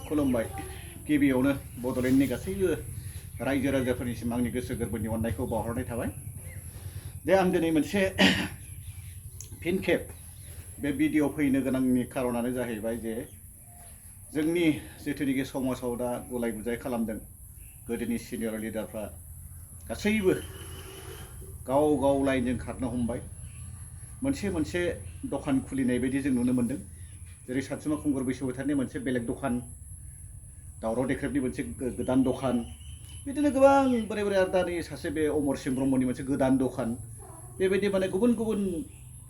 खुलुमबाय गिबियावनो बड'लेण्डनि गासैबो रायजो राजाफोरनिसिम आंनि गोसो गोरबोनि अननायखौ बावहरनाय थाबाय। दे आं दिनै मोनसे फिन खेब बे भिडिअ फैनो गोनांनि खारनानो जाहैबाय जे जोंनि जिथुनिखि समाजाव दा गुलाय गुजाय खालामदों गोदोनि सिनियर लिडारफ्रा गासैबो गाव गाव लाइनजों खारनो हमबाय। मोनसे दखान खुलिनाय बायदि जों नुनो मोन्दों। जेरै सानसुमा खुंगुर बैसोबोथारनि मोनसे बेलेग दखान, दावराव देख्रेबनि मोनसे गोदान दखान, बिदिनो गोबां बोराय बोराय आरो दानि सासे बे अमरसिं ब्रह्मनि मोनसे गोदान दखान, बेबायदि माने गुबुन गुबुन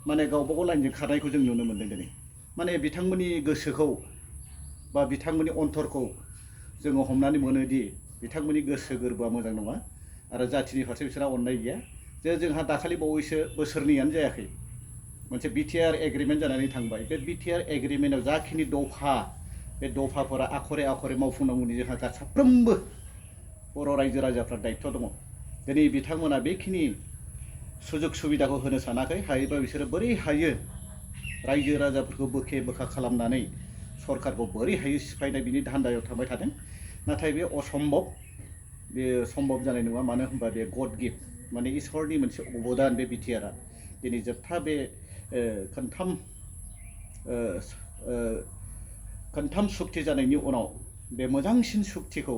माने गावबा गाव लाइनजों खारनायखौ जों नुनो मोन्दों दिनै। माने बिथांमोननि गोसोखौ बा बिथांमोननि अन्तरखौ जोङो हमनानै मोनोदि बिथांमोननि गोसो गोरबोआ मोजां नङा आरो जाथिनि फारसे बिसोरहा अननाय गैया। जे जोंहा दाखालि बावैसो बोसोरनैयानो जायाखै मोनसे BTR एग्रिमेन्ट जानानै थांबाय। बे BTR एग्रिमेन्टआव जाखिनि दफा, बे दफाफोरा आखरे आखरे मावफुंनांगौनि जोंहा साफ्रोमबो बर' रायजो राजाफ्रा दायित्व दङ। दिनै बिथांमोना बेखिनि सुजुग सुबिदाखौ होनो सानाखै। हायोबा बिसोरो बोरै हायो रायजो राजाफोरखौ बोखे बोखा खालामनानै सरकारखौ बोरै हायो सिफायनाय बिनि धान्दायाव थांबाय थादों। नाथाय बे असम्भब, बे सम्भब जानाय नङा। मानो होनबा बे गड गिफ्ट, माने इसोरनि मोनसे अबदान बे BTRआ। दिनै जोबथा बे खोनथाम सुक्ति जानायनि उनाव बे मोजांसिन सुक्तिखौ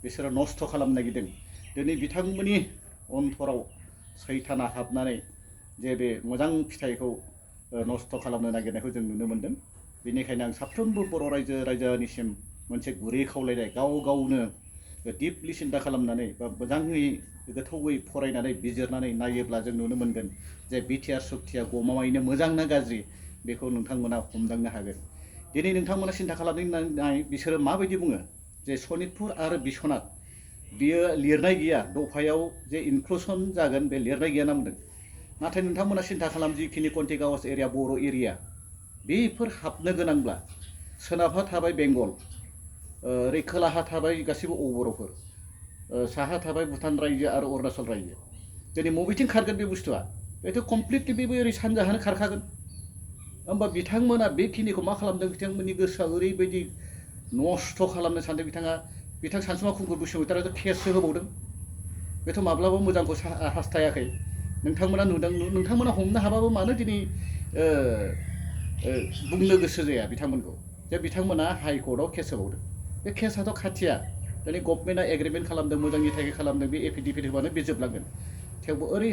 बिसोरो नस्थ' खालामनो नागिरदों। दिनै बिथांमोननि अन्तराव सैताना हाबनानै जे बे मोजां फिथाइखौ नस्थ' खालामनो नागिरनायखौ जों नुनो मोन्दों। बेनिखायनो आं साफ्रोमबो बर' रायजो राजानिसिम मोनसे गुरै खावलायनाय, गाव गावनो दिपलि सिन्ता खालामनानै बा मोजाङै गोथौयै फरायनानै बिजिरनानै नायोब्ला जों नुनो मोनगोन जे BTR सुक्तिया गमामायैनो मोजां ना गाज्रि बेखौ नोंथांमोना हमदांनो हागोन। दिनै नोंथांमोना सिन्ता खालामनानै नाय, बिसोरो माबायदि बुङो जे सनितपुर आरो बिश्वनाथ बियो लिरनाय गैया, दफायाव जे इनक्लुसन जागोन बे लिरनाय गैया होनना बुंदों। नाथाय नोंथांमोना सिन्ता खालाम, जिखिनि कन्टिगावास एरिया, बर' एरिया, बेफोर हाबनो गोनांब्ला सोनाबहा थाबाय बेंगल, ओरै खोलाहा थाबाय गासैबो बर'फोर, साहा थाबाय भुटान रायजो आरो अरुणाचल रायजो। दिनै बबेथिं खारगोन बे बुस्थुआ? बेथ' कमप्लिटलि बेबो ओरै सानजाहानो खारखागोन। होमबा बिथांमोना बेखिनिखौ मा खालामदों? बिथांमोननि गोसोआ ओरैबायदि नस्थ' खालामनो सानदों। बिथां सानसुमा खुंगुर बैसोमुथियाराथ' केससो होबावदों। बेथ' माब्लाबा मोजांखौ हास्थायाखै। नोंथांमोना नुदों, नोंथांमोना हमनो हाबाबो मानो दिनै बुंनो गोसो जाया बिथांमोनखौ जे बिथांमोना हाइकर्टआव केस होबावदों। बे केसआथ' खाथिया। दिनै गभर्नमेन्टआ एग्रिमेन्ट खालामदों, मोजांनि थाखाय खालामदों, बे एफिडेभिट होबानो बे जोबलांगोन। थेवबो ओरै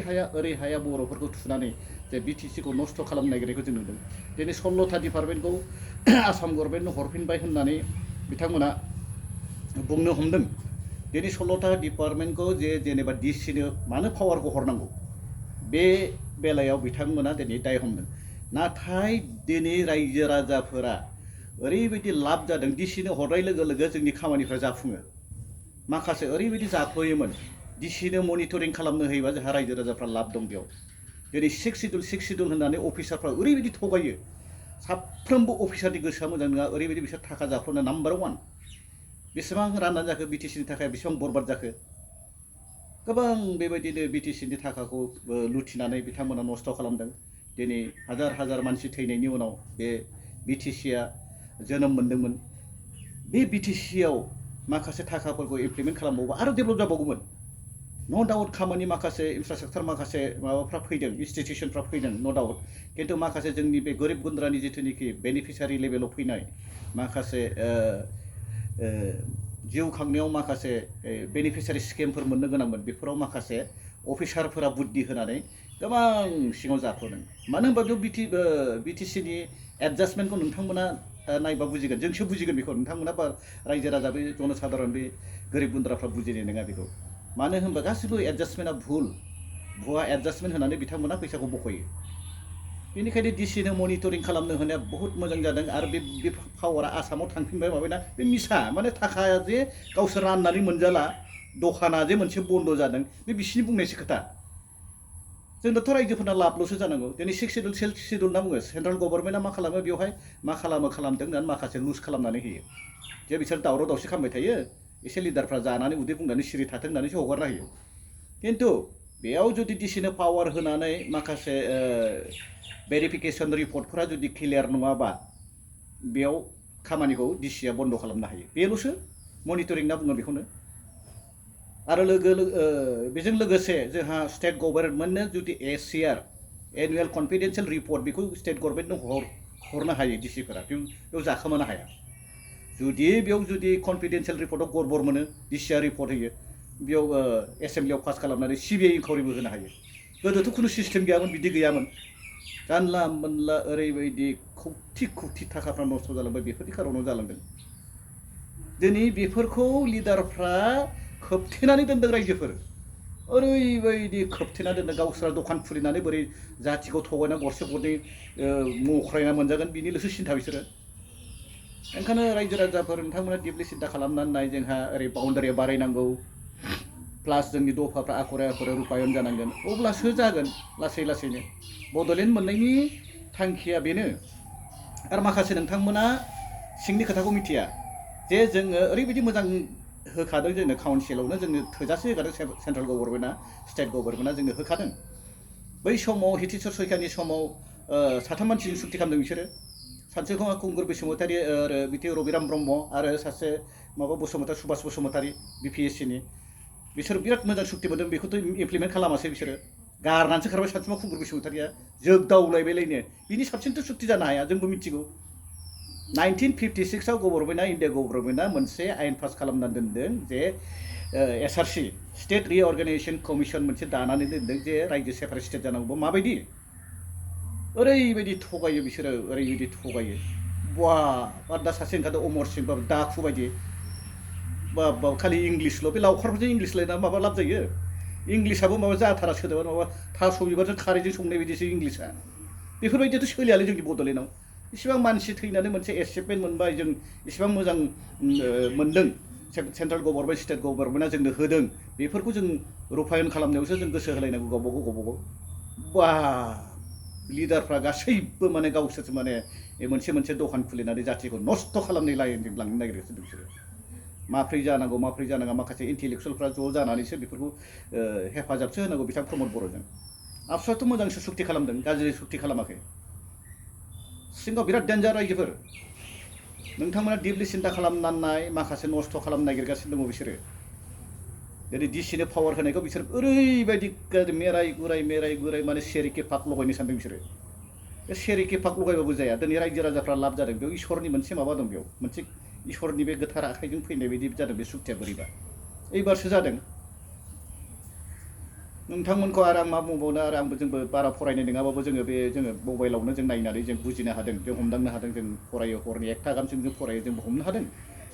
हाया बर'फोरखौ थुनानै जे BTCखौ नस्थ' खालामनो नागिरनायखौ जों नुदों। दिनै 16था डिपार्टमेन्टखौ आसाम गभर्नमेन्टनो हरफिनबाय होननानै बिथांमोना बुंनो हमदों। दिनै 16था डिपार्टमेन्टखौ जेनेबा DCनो मानो पावारखौ हरनांगौ, बे बेलायाव बिथांमोना दिनै दाय हमदों। नाथाय दिनै रायजो राजाफोरा ओरैबायदि लाब जादों, DCनो हरनाय लोगो लोगो जोंनि खामानिफ्रा जाफुङो। माखासे ओरैबायदि जाफ्लेयोमोन, DCनो मनिटरिं खालामनो होयोबा जोंहा रायजो राजाफ्रा लाब दं बेयाव। दिनै 6 सिडुल होननानै अफिसारफ्रा ओरैबायदि थगायो। साफ्रोमबो अफिसारनि गोसोआ मोजां नङा, ओरैबायदि बिसोर थाखा जाफ्लेनो नाम्बार 1। बेसेबां राननानै जाखो BTCनि थाखाय, बेसेबां बरबाद जाखो। गोबां बेबायदिनो BTCनि थाखाखौ लुथिनानै बिथांमोना नस्थ' खालामदों। दिनै हाजार मानसि थैनायनि उनाव बे BTCआ जोनोम मोन्दोंमोन। बे BTCआव माखासे थाखाफोरखौ इमप्लिमेन्ट खालामबावोबा आरो डेभेलप जाबावगौमोन। नो डाउट खामानि माखासे इनफ्रास्ट्राक्चार माखासे माबाफ्रा फैदों, इनस्टिटिउसनफ्रा फैदों, नो डाउट। खिन्थु माखासे जोंनि बे गोरिब गुन्द्रानि जिथुनिखि बेनिफिसियारि लेभेलाव फैनाय माखासे जिउ खांनायाव माखासे बेनिफिसियारि स्किमफोर मोननो गोनांमोन, बेफोराव माखासे अफिसारफोरा बुद्धि होनानै गोबां सिङाव जाख्ल'दों। मानो होनबा बेयाव BTCनि एडजास्टमेन्टखौ नोंथांमोना नायबा बुजिगोन, जोंसो बुजिगोन बेखौ। नोंथांमोना बा रायजो राजा, बे जनसाधारन, बे गोरिब गुन्द्राफ्रा बुजिनाय नङा बेखौ। मानो होनबा गासिबो एडजास्टमेन्टआ भुवा एडजास्टमेन्ट होनानै बिथांमोना फैसाखौ बख'यो। बेनिखायनो DCनो मनिटरिं खालामनो होनाया बहुत मोजां जादों। आरो बे पावारा आसामाव थांफिनबाय माबाना बे मिसा, माने थाखाया जे गावसोर राननानै मोनजाला, दखाना जे मोनसे बन्द जादों, बे बिसिनि बुंनायसो खोथा। जोंनोथ' रायजोफोरना लाबल'सो जानांगौ। दिनै 6 सिडुल होनना बुङो। सेन्ट्रेल गभर्नमेन्टआ मा खालामो बेवहाय, मा खालामदों होननानै माखासे लुज खालामनानै होयो। जे बिसोर दावराव दावसि खालामबाय थायो, एसे लिडारफ्रा जानानै उदै बुंनानै सिरि थाथों होननानैसो हगारना होयो। खिन्थु बेयाव जुदि DCनो पावार होनानै माखासे भेरिफिकेसन रिपर्टफोरा जुदि क्लियार नङाबा, बेयाव खामानिखौ डिसिआ बन्द खालामनो हायो बेल'सो मनिटरिं होनना बुङो बेखौनो आरो बेजों लोगोसे जोंहा स्टेट गभर्नमेन्टनो जुदि एसिआर एनुवेल कनफिडेन्सियेल रिपर्ट बेखौ स्टेट गभर्नमेन्टनो हरनो हायो डिसिफोरा बेयाव जाखोमानो हाया जुदि बेयाव जुदि कनफिडेन्सियेल रिपर्टआव गड़बड़ मोनो डिसिआ रिपर्ट होयो बेयाव एसेम्बलियाव पास खालामनानै सिबिआइ इनकुवारिबो होनो हायो गोदोथ' खुनु सिस्टेम गैयामोन बिदि गैयामोन जानला मोनला ओरैबायदि खौथि थाखाफ्रा नस्थ' जालांबाय बेफोरनि खारनाव जालांदों दिनै बेफोरखौ लिडारफ्रा खोबथेनानै दोनदों रायजोफोर ओरैबायदि खोबथेना दोनदों गावसोरा दखान खुलिनानै बोरै जाथिखौ थगायना गरसे गरनै मख्रायना मोनजागोन बिनिल'सो सिन्था बिसोरो ओंखायनो रायजो राजाफोर नोंथांमोना डिपलि सिन्था खालामनानै नाय जोंहा ओरै बाउन्डारिया बारायनांगौ प्लास जोंनि दफाफ्रा आखरे रुपायन जानांगोन अब्लासो जागोन लासै लासैनो बड'लेण्ड मोननायनि थांखिया बेनो आरो माखासे नोंथांमोना सिंनि खोथाखौ मिथिया जे जोङो ओरैबायदि मोजां होखादों जोंनो काउन्सिलावनो जोंनो थोजासे होखादों सेन्ट्रेल गभर्नमेन्टआ स्टेट गभर्नमेन्टआ जोंनो होखादों बै समाव हितेश्वर शइकियानि समाव साथाम मानसिजों सुक्ति खालामदों बिसोरो सानसेखौ खुंगुर बसुमतारी आरो बिथि रबिराम ब्रह्म आरो सासे माबा बसुमतारी सुभाष बसुमतारी BPSCनि बिसोर बिराद मोजां सुक्ति मोन्दों बेखौथ' इमप्लिमेन्ट खालामासै बिसोरो गारनानैसो खारबाय सानसेमा खुंगुर बसुमतारीया जोगदावलायबायलायनो बिनि साबसिनथ' सुक्ति जानो हाया जोंबो मिथिगौ 1956 आव गभर्नमेन्टआ इन्डिया गभर्नमेन्टआ मोनसे आयेन पास खालामना दोनदों जे SRC स्टेट रिअर्गेनाइजेसन कमिसन मोनसे दानानै दोनदों जे रायजो सेपारेट स्टेट जानांगौ माबायदि ओरैबायदि थगायो बिसोरो ओरैबायदि थगायो बा दा सासे ओंखारदों अमर सिंह बाबा दाखु बायदि बा खालि इंलिसल' बे लावखारफोरजों इंलिस लायना माबा लाब जायो इंलिसाबो माबा जाथारा सोदोबा माबा थास' बिबारजों खारैजों संनाय बायदिसो इंलिसा बेफोरबायदियाथ' सोलियालै जोंनि बड'लेण्डआव इसिबां मानसि थैनानै मोनसे एचिभमेन्ट मोनबाय जों इसिबां मोजां मोनदों सेन्ट्रेल गभर्नमेन्ट स्टेट गभर्नमेन्टआ जोंनो होदों बेफोरखौ जों रुपायन खालामनायावसो जों गोसो होलायनांगौ गावबागाव बा लिडारफ्रा गासैबो माने गावसोरसो माने मोनसे दखान खुलिनानै जाथिखौ नस्थ' खालामनाय लाइनजों लांनो नागिरगासिनो बिसोरो माफ्रै जानांगौ माफ्रै जानाङा माखासे इन्टेलेक्सुवेलफ्रा ज' जानानैसो बेफोरखौ हेफाजाबसो होनांगौ बिथां प्रमद बर'जों आबसुआथ' मोजांसो सुक्ति खालामदों गाज्रि सुक्ति खालामाखै सिङाव बिराद डेन्जार रायजोफोर नोंथांमोना डिपलि सिन्था खालामनानै माखासे नस्थ' खालामनो नागिरगासिनो दङ बिसोरो दिनै डिसिनो पावार होनायखौ बिसोर ओरैबायदि मेराय गुराय माने सेरिके पाक लगायनो सानदों बिसोरो बे सेरिके पाक लगायबाबो जाया दिनै रायजो राजाफ्रा लाब जादों बेयाव इसोरनि मोनसे माबा दं बेयाव मोनसे इसोरनि बे गोथार आखाइजों फैनाय बायदि जादों बे सुक्तिया बोरैबा एबारसो जादों नोंथांमोनखौ आरो आं मा बुंबावनो आरो आंबो जोंबो बारा फरायनाय नङाबाबो जोङो मबाइलावनो जों नायनानै जों बुजिनो हादों जों हमदांनो हादों जों फरायो हरनि 1 गाहामसिम जों फरायो जों हमनो हादों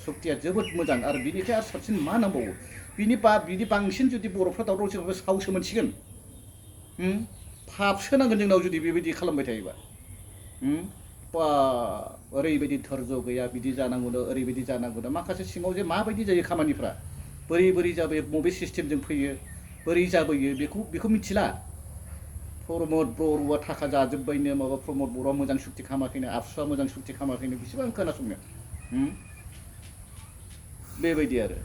सुक्तिया जोबोद मोजां आरो बिनिफ्राय आरो साबसिन मा नांबावो बिनि बांसिन जुदि बर'फ्रा दावराव दावसि सावसो मोनसिगोन फाबसो नांगोन जोंनाव जुदि बेबायदि खालामबाय थायोबा बा ओरैबायदि धैर्य गैया बिदि जानांगौनो ओरैबायदि जानांगौनो माखासे सिङाव जे माबायदि जायो खामानिफ्रा बोरै जाबाय बबे सिस्टेमजों फैयो बोरै जाबोयो बेखौ मिथिला प्रमद बर'आ थाखा जाजोब्बायनो माबा प्रमद बर'आ मोजां सुक्ति खालामाखैनो आबसुआ मोजां सुक्ति खालामाखैनो बेसेबां खोनासंनो बेबायदि आरो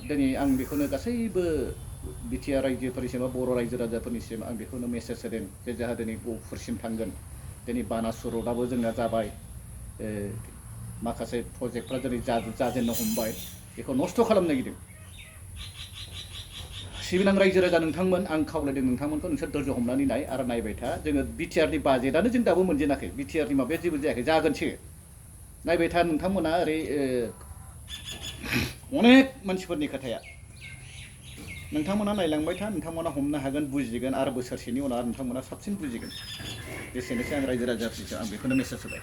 दिनै आं बेखौनो गासैबो BTR रायजोफोरनिसिम बा बर' रायजो राजाफोरनिसिम आं बेखौनो मेसेज होदों जे जोंहा दिनै गहपुरसिम थांगोन दिनै बानासुर र'डआबो जोंना जाबाय माखासे प्रजेक्टफ्रा दिनै जाजेननो हमबाय बेखौ नस्थ' खालामनो नागिरदों सिबिनां रायजो राजा नोंथांमोन आं खावलायदों नोंथांमोनखौ नोंसोर धैर्य हमनानै नाय आरो नायबाय था जोङो BTRनि बाजेटआनो जों दाबो मोनजेनाखै BTRनि माबाया जेबो जायाखै जागोनसो नायबाय था नोंथांमोना ओरै अनेक मानसिफोरनि खोथाया नोंथांमोना नायलांबाय था नोंथांमोना हमनो हागोन बुजिगोन आरो बोसोरसेनि उनाव नोंथांमोना साबसिन बुजिगोन एसेनोसै आं रायजो राजाफोरखौ आं बेखौनो मेसेज होबाय